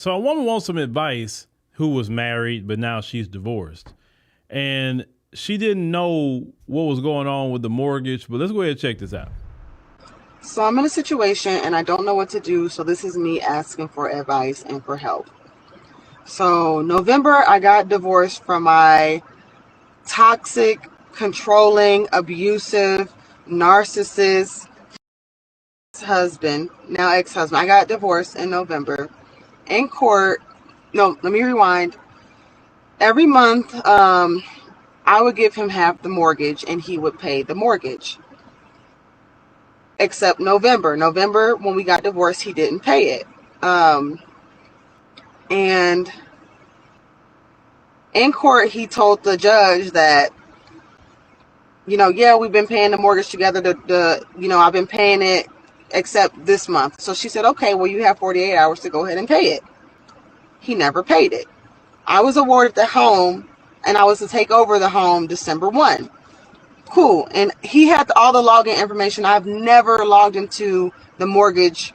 So a woman wants some advice who was married, but now she's divorced. And she didn't know what was going on with the mortgage, but let's go ahead and check this out. So I'm in a situation and I don't know what to do. So this is me asking for advice and for help. So November, I got divorced from my toxic, controlling, abusive, narcissist husband, now ex-husband. I got divorced in November. In court, no, let me rewind. Every month, I would give him half the mortgage and he would pay the mortgage. Except November. November, when we got divorced, he didn't pay it. And in court, he told the judge that, yeah, we've been paying the mortgage together. I've been paying it except this month. So she said, okay, well, you have 48 hours to go ahead and pay it. He never paid it. I was awarded the home and I was to take over the home December 1. Cool. And he had all the login information. I've never logged into the mortgage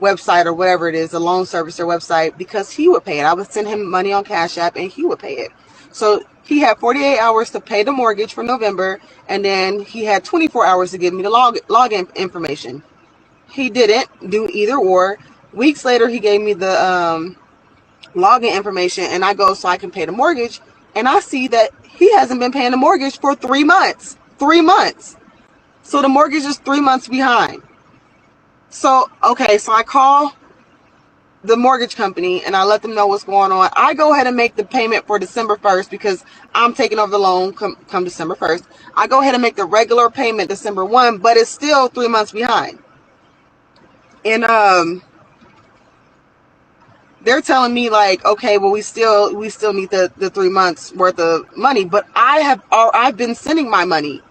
website or whatever it is, the loan servicer website, because he would pay it. I would send him money on Cash App and he would pay it. So he had 48 hours to pay the mortgage for November, and then he had 24 hours to give me the login information. He didn't do either or. Weeks later, he gave me the login information, and I go so I can pay the mortgage, and I see that he hasn't been paying the mortgage for 3 months. 3 months. So the mortgage is 3 months behind. So I call the mortgage company and I let them know what's going on. I go ahead and make the payment for December 1st because I'm taking over the loan come December 1st. I go ahead and make the regular payment December 1, but it's still 3 months behind. And they're telling me like, okay, well, we still need the 3 months worth of money, but I've been sending my money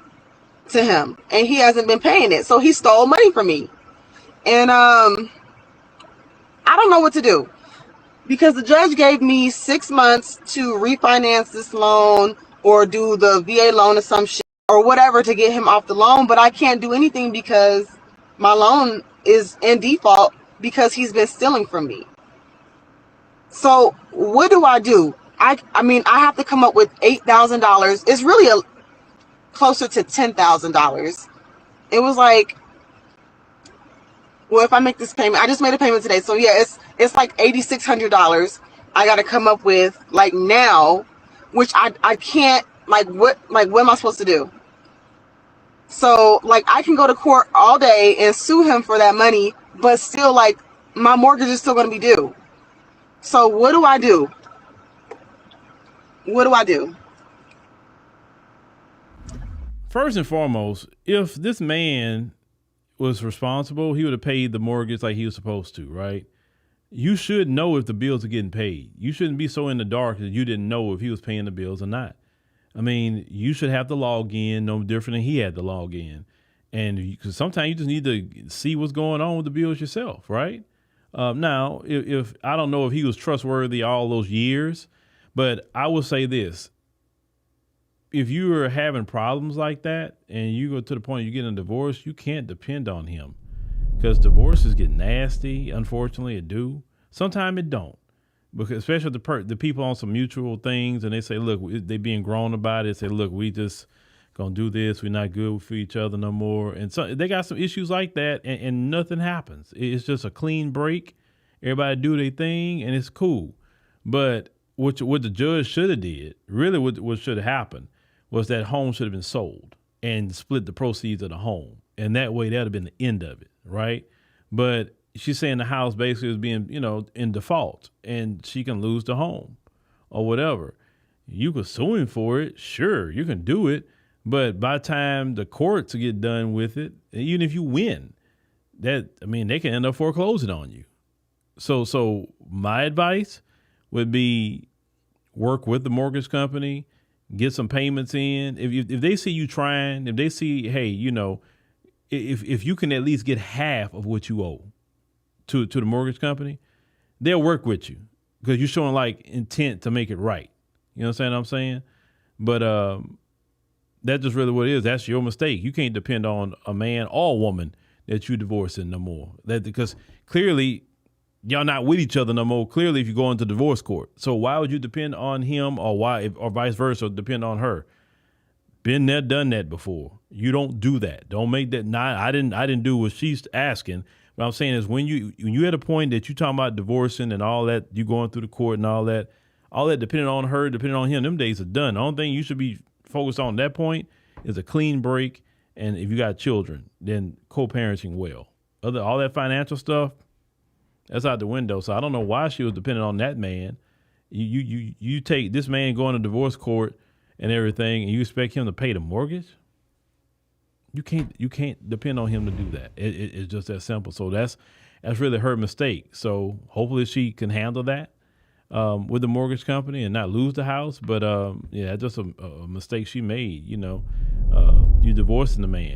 to him and he hasn't been paying it. So he stole money from me. And I don't know what to do because the judge gave me 6 months to refinance this loan or do the VA loan or some shit or whatever to get him off the loan, but I can't do anything because my loan is in default because he's been stealing from me. So what do I do? I mean, I have to come up with $8,000. It's really closer to $10,000. It was like, well, if I make this payment, I just made a payment today. So yeah, it's like $8,600 I got to come up with like now, which I can't, what am I supposed to do? So like I can go to court all day and sue him for that money, but still like my mortgage is still going to be due. So what do I do? What do I do? First and foremost, if this man was responsible, he would have paid the mortgage like he was supposed to, right? You should know if the bills are getting paid. You shouldn't be so in the dark that you didn't know if he was paying the bills or not. I mean, you should have to log in no different than he had to log in. And because sometimes you just need to see what's going on with the bills yourself, right? Now, if I don't know if he was trustworthy all those years, but I will say this. If you are having problems like that and you go to the point you're getting a divorce, you can't depend on him because divorces get nasty. Unfortunately, it do. Sometimes it don't, because especially the people on some mutual things and they say, look, they being grown about it. Say, look, we just gonna do this. We're not good for each other no more. And so they got some issues like that, and nothing happens. It's just a clean break. Everybody do their thing, and it's cool. But what the judge should have did, really, what should have happened was that home should have been sold and split the proceeds of the home. And that way that'd have been the end of it, right? But she's saying the house basically is being, in default and she can lose the home or whatever. You could sue him for it. Sure, you can do it. But by the time the courts get done with it, even if you win, they can end up foreclosing on you. So my advice would be work with the mortgage company, get some payments in. If they see you trying, if they see, hey, if you can at least get half of what you owe to the mortgage company, they'll work with you because you're showing like intent to make it right. You know what I'm saying? But that's just really what it is. That's your mistake. You can't depend on a man or woman that you divorcing no more. That because clearly y'all not with each other no more. Clearly, if you go into divorce court, so why would you depend on him, or vice versa, depend on her? Been there, done that before. You don't do that. Don't make that. I didn't do what she's asking. What I'm saying is when you at a point that you talking about divorcing and all that, you going through the court and all that depending on her, depending on him, them days are done. The only thing you should be focused on at that point is a clean break. And if you got children, then co-parenting well. All that financial stuff, that's out the window. So I don't know why she was dependent on that man. You take this man going to divorce court and everything, and you expect him to pay the mortgage? You can't depend on him to do that. It's just that simple. So that's really her mistake. So hopefully she can handle that with the mortgage company and not lose the house. But yeah, that's just a mistake she made. You divorcing the man.